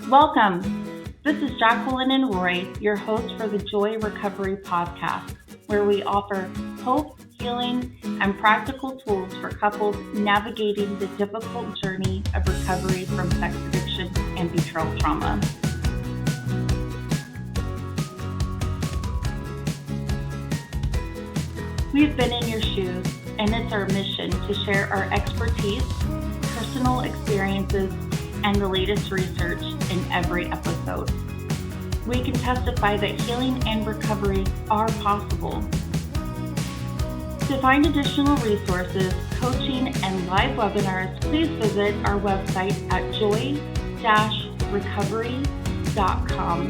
Welcome. This is Jacqueline and Roy, your hosts for the Joy Recovery Podcast, where we offer hope, healing, and practical tools for couples navigating the difficult journey of recovery from sex addiction and betrayal trauma. We've been in your shoes, and it's our mission to share our expertise, personal experiences, and the latest research in every episode. We can testify that healing and recovery are possible. To find additional resources, coaching, and live webinars, please visit our website at joy-recovery.com.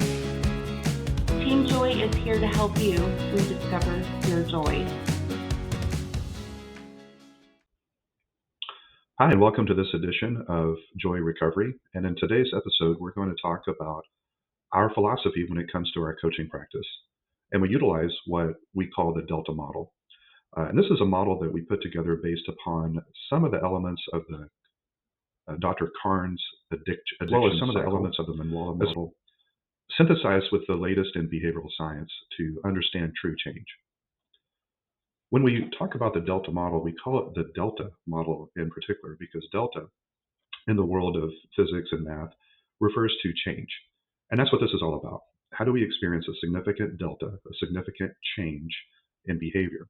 Team Joy is here to help you rediscover your joy. Hi, and welcome to this edition of Joy Recovery. And in today's episode, we're going to talk about our philosophy when it comes to our coaching practice. And we utilize what we call the Delta model. And this is a model that we put together based upon some of the elements of the Dr. Carnes addiction as well as some of the elements of the Manuela model, synthesized with the latest in behavioral science to understand true change. When we talk about the Delta model, we call it the Delta model in particular because Delta, in the world of physics and math, refers to change. And that's what this is all about. How do we experience a significant delta, a significant change in behavior?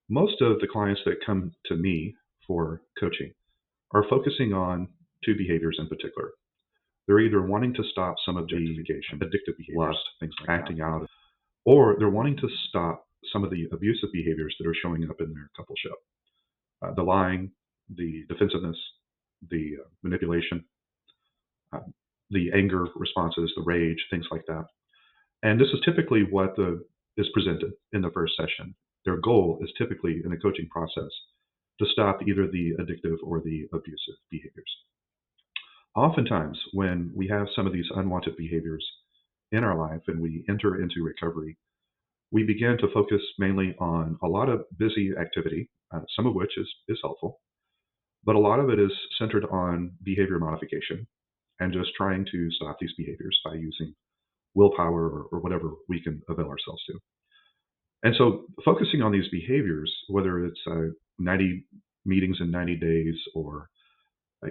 Most of the clients that come to me for coaching are focusing on two behaviors in particular. They're either wanting to stop some of the addictive behaviors, lust, things like acting out, or they're wanting to stop some of the abusive behaviors that are showing up in their coupleship. The lying, the defensiveness, the manipulation, the anger responses, the rage, things like that. And this is typically what is presented in the first session. Their goal is typically in the coaching process to stop either the addictive or the abusive behaviors. Oftentimes, when we have some of these unwanted behaviors in our life and we enter into recovery, we begin to focus mainly on a lot of busy activity, some of which is helpful, but a lot of it is centered on behavior modification and just trying to stop these behaviors by using willpower or whatever we can avail ourselves to. And so focusing on these behaviors, whether it's 90 meetings in 90 days or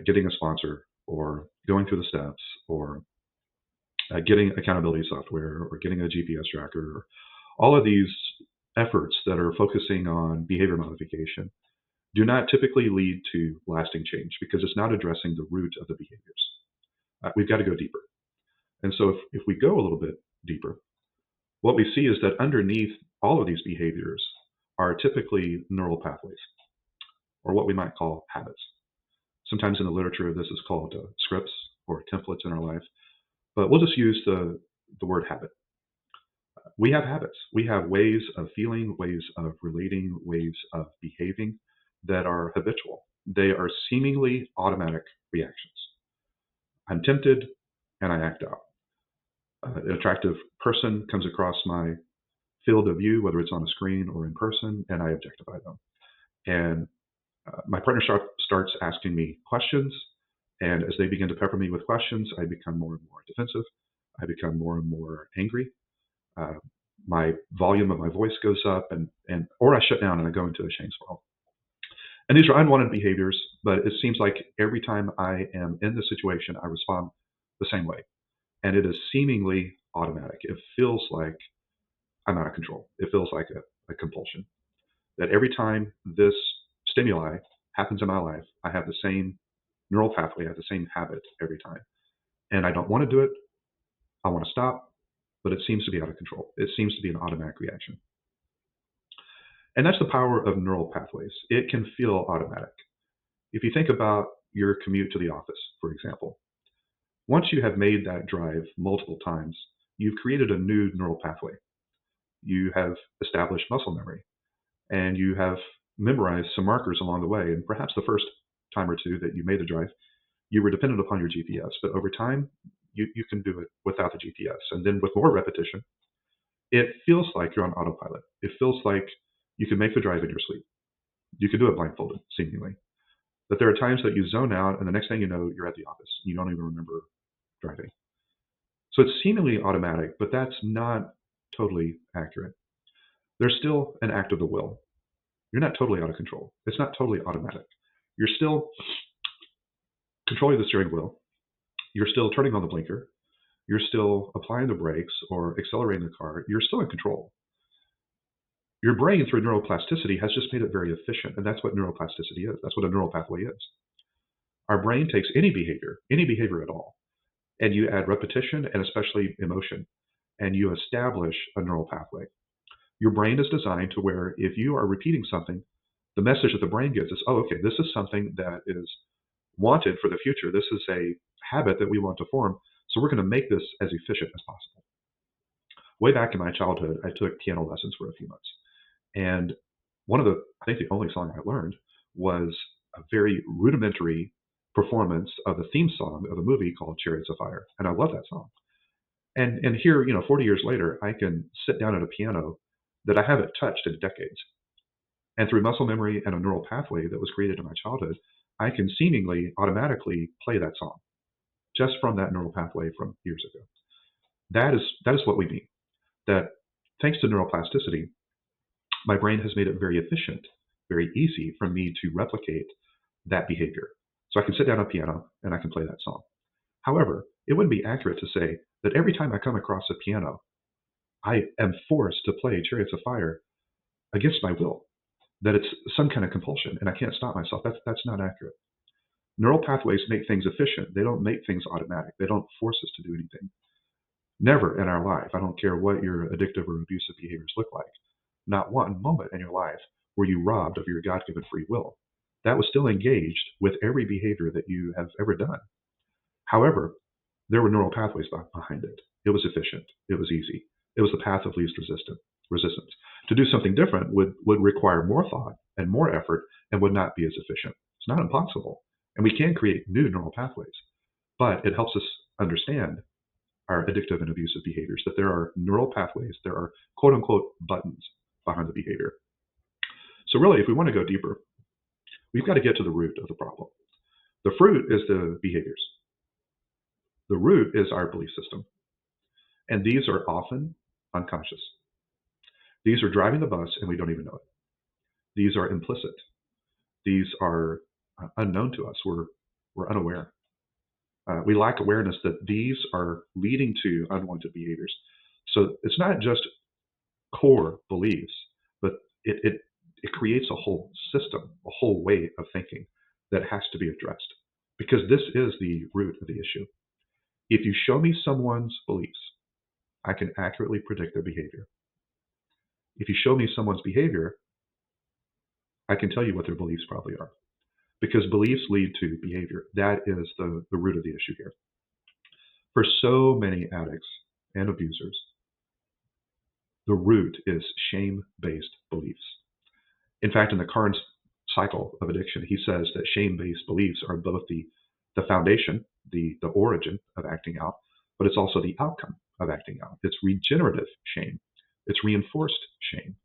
getting a sponsor or going through the steps or getting accountability software or getting a GPS tracker, or all of these efforts that are focusing on behavior modification do not typically lead to lasting change because it's not addressing the root of the behaviors. We've got to go deeper. And so if we go a little bit deeper, what we see is that underneath all of these behaviors are typically neural pathways, or what we might call habits. Sometimes in the literature, this is called scripts or templates in our life, but we'll just use the word habit. We have habits. We have ways of feeling, ways of relating, ways of behaving that are habitual. They are seemingly automatic reactions. I'm tempted and I act out. An attractive person comes across my field of view, whether it's on a screen or in person, and I objectify them. And my partner starts asking me questions, and as they begin to pepper me with questions, I become more and more defensive. I become more and more angry. My volume of my voice goes up, or I shut down and I go into a shame spiral. And these are unwanted behaviors, but it seems like every time I am in this situation, I respond the same way. And it is seemingly automatic. It feels like I'm out of control. It feels like a compulsion. That every time this stimuli happens in my life, I have the same neural pathway, I have the same habit every time. And I don't want to do it. I want to stop, but it seems to be out of control. It seems to be an automatic reaction. And that's the power of neural pathways. It can feel automatic. If you think about your commute to the office, for example, once you have made that drive multiple times, you've created a new neural pathway. You have established muscle memory, and you have memorized some markers along the way. And perhaps the first time or two that you made the drive, you were dependent upon your GPS, but over time, you can do it without the GPS. And then with more repetition, it feels like you're on autopilot. It feels like you can make the drive in your sleep. You can do it blindfolded, seemingly. But there are times that you zone out, and the next thing you know, you're at the office. You don't even remember driving. So it's seemingly automatic, but that's not totally accurate. There's still an act of the will. You're not totally out of control. It's not totally automatic. You're still controlling the steering wheel. You're still turning on the blinker. You're still applying the brakes or accelerating the car. You're still in control. Your brain, through neuroplasticity, has just made it very efficient. And that's what neuroplasticity is. That's what a neural pathway is. Our brain takes any behavior at all, and you add repetition and especially emotion, and you establish a neural pathway. Your brain is designed to where if you are repeating something, the message that the brain gives is, oh, okay, this is something that is wanted for the future. This is a habit that we want to form. So we're going to make this as efficient as possible. Way back in my childhood, I took piano lessons for a few months. And I think the only song I learned was a very rudimentary performance of the theme song of a movie called Chariots of Fire. And I love that song. And here, 40 years later, I can sit down at a piano that I haven't touched in decades. And through muscle memory and a neural pathway that was created in my childhood, I can seemingly automatically play that song just from that neural pathway from years ago. That is what we mean. That thanks to neuroplasticity, my brain has made it very efficient, very easy for me to replicate that behavior. So I can sit down at a piano and I can play that song. However, it wouldn't be accurate to say that every time I come across a piano, I am forced to play Chariots of Fire against my will, that it's some kind of compulsion and I can't stop myself. That's not accurate. Neural pathways make things efficient. They don't make things automatic. They don't force us to do anything. Never in our life, I don't care what your addictive or abusive behaviors look like, not one moment in your life were you robbed of your God-given free will. That was still engaged with every behavior that you have ever done. However, there were neural pathways behind it. It was efficient. It was easy. It was the path of least resistance. To do something different would require more thought and more effort and would not be as efficient. It's not impossible. And we can create new neural pathways, but it helps us understand our addictive and abusive behaviors, that there are neural pathways, there are quote unquote buttons behind the behavior. So really, if we want to go deeper, we've got to get to the root of the problem. The fruit is the behaviors. The root is our belief system. And these are often unconscious. These are driving the bus and we don't even know it. These are implicit. These are unknown to us. We're unaware. We lack awareness that these are leading to unwanted behaviors. So it's not just core beliefs, but it creates a whole system, a whole way of thinking that has to be addressed, because this is the root of the issue. If you show me someone's beliefs, I can accurately predict their behavior. If you show me someone's behavior, I can tell you what their beliefs probably are, because beliefs lead to behavior. That is the root of the issue here. For so many addicts and abusers, the root is shame-based beliefs. In fact, in the Carnes cycle of addiction, he says that shame-based beliefs are both the foundation, the origin of acting out, but it's also the outcome of acting out. It's regenerative shame. It's reinforced shame.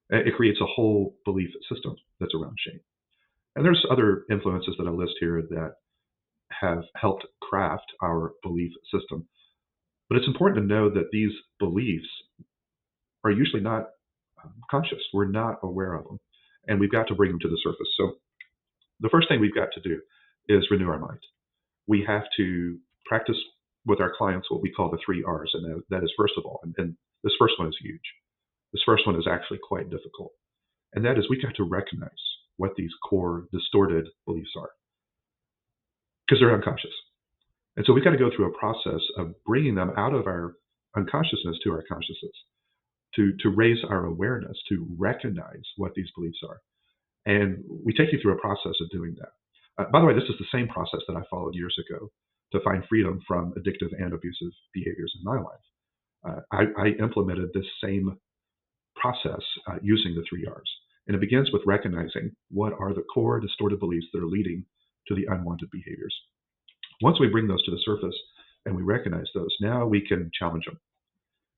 It creates a whole belief system that's around shame. And there's other influences that I list here that have helped craft our belief system. But it's important to know that these beliefs are usually not conscious. We're not aware of them. And we've got to bring them to the surface. So the first thing we've got to do is renew our mind. We have to practice with our clients what we call the 3 R's. And that is, first of all, and this first one is huge. This first one is actually quite difficult. And that is, we've got to recognize what these core distorted beliefs are, because they're unconscious. And so we've got to go through a process of bringing them out of our unconsciousness to our consciousness, to raise our awareness, to recognize what these beliefs are. And we take you through a process of doing that. By the way, this is the same process that I followed years ago to find freedom from addictive and abusive behaviors in my life. I implemented this same process using the 3 R's. And it begins with recognizing what are the core distorted beliefs that are leading to the unwanted behaviors. Once we bring those to the surface and we recognize those, now we can challenge them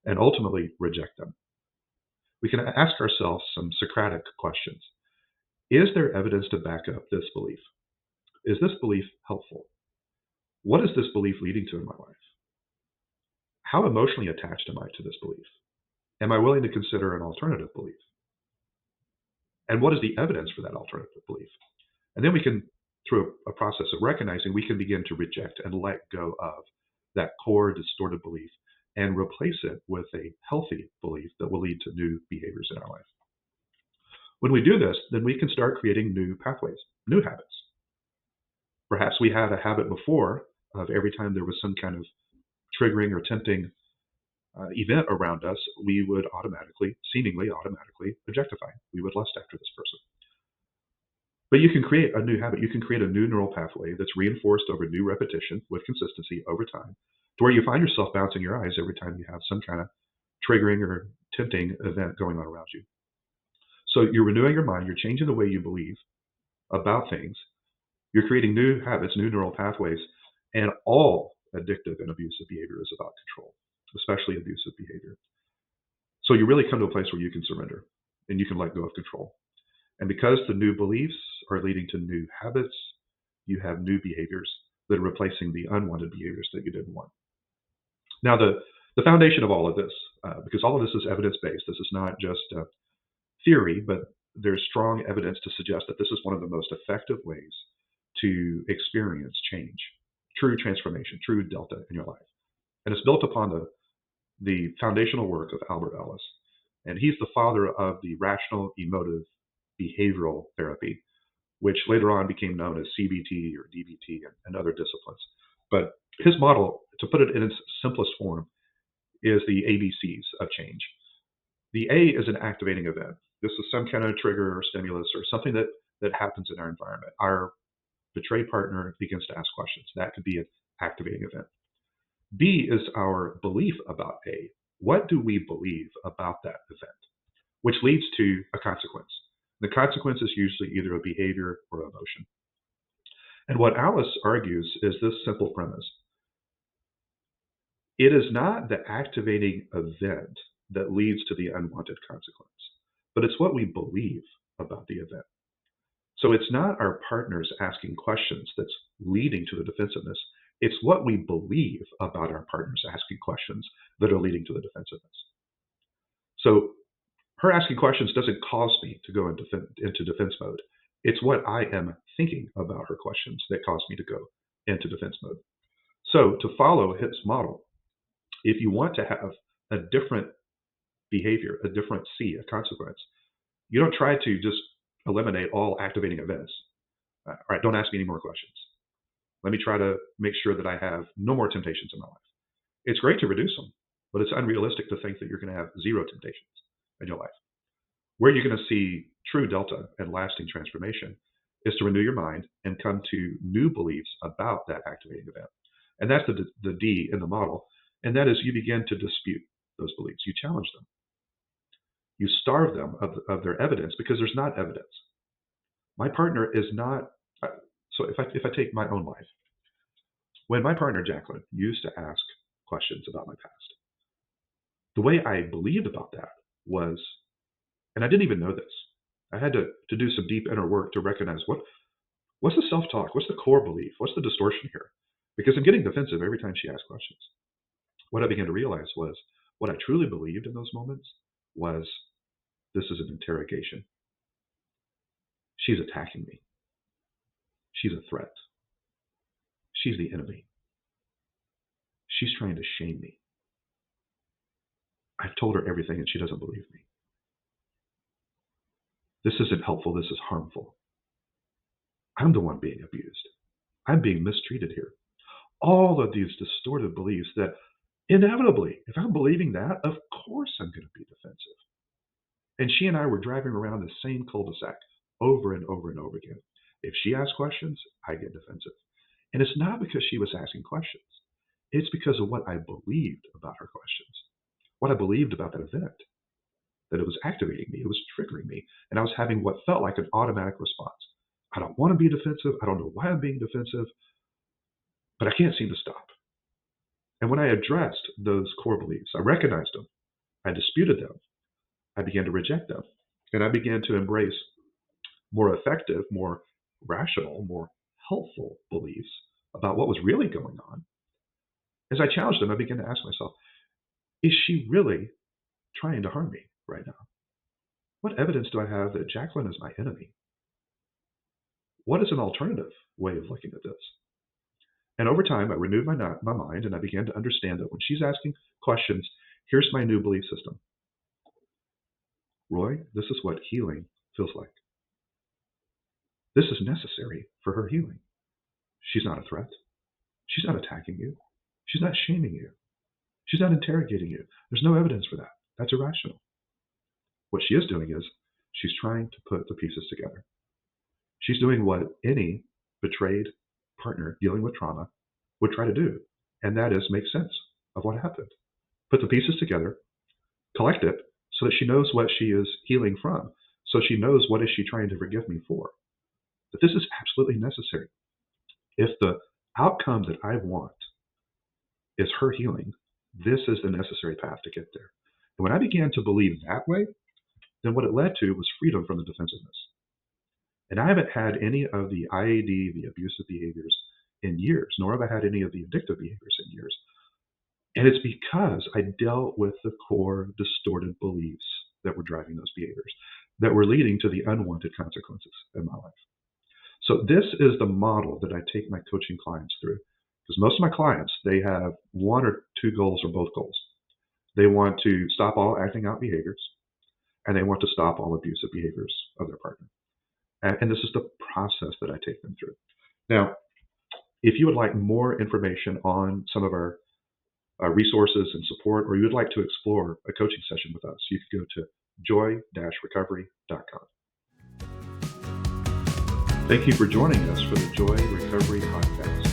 and ultimately reject them. We can ask ourselves some Socratic questions. Is there evidence to back up this belief? Is this belief helpful? What is this belief leading to in my life? How emotionally attached am I to this belief? Am I willing to consider an alternative belief? And what is the evidence for that alternative belief? And then we can, through a process of recognizing, we can begin to reject and let go of that core distorted belief and replace it with a healthy belief that will lead to new behaviors in our life. When we do this, then we can start creating new pathways, new habits. Perhaps we had a habit before of every time there was some kind of triggering or tempting event around us, we would seemingly automatically objectify. We would lust after this person. But you can create a new habit. You can create a new neural pathway that's reinforced over new repetition with consistency over time, to where you find yourself bouncing your eyes every time you have some kind of triggering or tempting event going on around you. So you're renewing your mind. You're changing the way you believe about things. You're creating new habits, new neural pathways, and all addictive and abusive behavior is about control, especially abusive behavior. So you really come to a place where you can surrender and you can let go of control. And because the new beliefs are leading to new habits, you have new behaviors that are replacing the unwanted behaviors that you didn't want. Now, the foundation of all of this, because all of this is evidence-based, this is not just theory, but there's strong evidence to suggest that this is one of the most effective ways to experience change, true transformation, true delta in your life. And it's built upon the foundational work of Albert Ellis. And he's the father of the rational emotive behavioral therapy, which later on became known as CBT or DBT and other disciplines. But his model, to put it in its simplest form, is the ABCs of change. The A is an activating event. This is some kind of trigger or stimulus or something that happens in our environment. Our betrayed partner begins to ask questions. That could be an activating event. B is our belief about A. What do we believe about that event? Which leads to a consequence. The consequence is usually either a behavior or emotion. And what Alice argues is this simple premise. It is not the activating event that leads to the unwanted consequence, but it's what we believe about the event. So it's not our partners asking questions that's leading to the defensiveness. It's what we believe about our partners asking questions that are leading to the defensiveness. So her asking questions doesn't cause me to go into defense mode. It's what I am thinking about her questions that cause me to go into defense mode. So to follow his model, if you want to have a different behavior, a different C, a consequence, you don't try to just eliminate all activating events. All right, don't ask me any more questions. Let me try to make sure that I have no more temptations in my life. It's great to reduce them, but it's unrealistic to think that you're going to have zero temptations in your life. Where you're going to see true delta and lasting transformation is to renew your mind and come to new beliefs about that activating event. And that's the D in the model. And that is you begin to dispute those beliefs. You challenge them. You starve them of their evidence because there's not evidence. My partner is not. So if I take my own life, when my partner Jacqueline used to ask questions about my past, the way I believed about that was, and I didn't even know this, I had to do some deep inner work to recognize what's the self-talk, what's the core belief, what's the distortion here? Because I'm getting defensive every time she asked questions. What I began to realize was what I truly believed in those moments was this is an interrogation. She's attacking me. She's a threat. She's the enemy. She's trying to shame me. I've told her everything and she doesn't believe me. This isn't helpful. This is harmful. I'm the one being abused. I'm being mistreated here. All of these distorted beliefs that inevitably, if I'm believing that, of course I'm going to be defensive. And she and I were driving around the same cul-de-sac over and over and over again. If she asks questions, I get defensive. And it's not because she was asking questions. It's because of what I believed about her questions, what I believed about that event, that it was activating me, it was triggering me, and I was having what felt like an automatic response. I don't want to be defensive. I don't know why I'm being defensive, but I can't seem to stop. And when I addressed those core beliefs, I recognized them, I disputed them, I began to reject them, and I began to embrace more effective, more rational, more helpful beliefs about what was really going on. As I challenged them, I began to ask myself, Is she really trying to harm me right now? What evidence do I have that Jacqueline is my enemy? What is an alternative way of looking at this? And over time, I renewed my mind, and I began to understand that when she's asking questions, here's my new belief system. Roy, this is what healing feels like. This is necessary for her healing. She's not a threat. She's not attacking you. She's not shaming you. She's not interrogating you. There's no evidence for that. That's irrational. What she is doing is she's trying to put the pieces together. She's doing what any betrayed partner dealing with trauma would try to do, and that is make sense of what happened. Put the pieces together, collect it, so that she knows what she is healing from, so she knows what is she trying to forgive me for. But this is absolutely necessary. If the outcome that I want is her healing, this is the necessary path to get there. And when I began to believe that way, then what it led to was freedom from the defensiveness. And I haven't had any of the IAD, the abusive behaviors, in years, nor have I had any of the addictive behaviors in years. And it's because I dealt with the core distorted beliefs that were driving those behaviors, that were leading to the unwanted consequences in my life. So this is the model that I take my coaching clients through. Because most of my clients, they have one or two goals or both goals. They want to stop all acting out behaviors, and they want to stop all abusive behaviors of their partner. And this is the process that I take them through. Now, if you would like more information on some of our resources and support, or you would like to explore a coaching session with us, you can go to joy-recovery.com. Thank you for joining us for the Joy Recovery Podcast.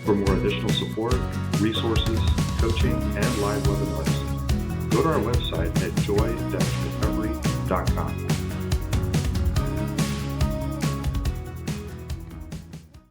For more additional support, resources, coaching, and live webinars, go to our website at joy-recovery.com.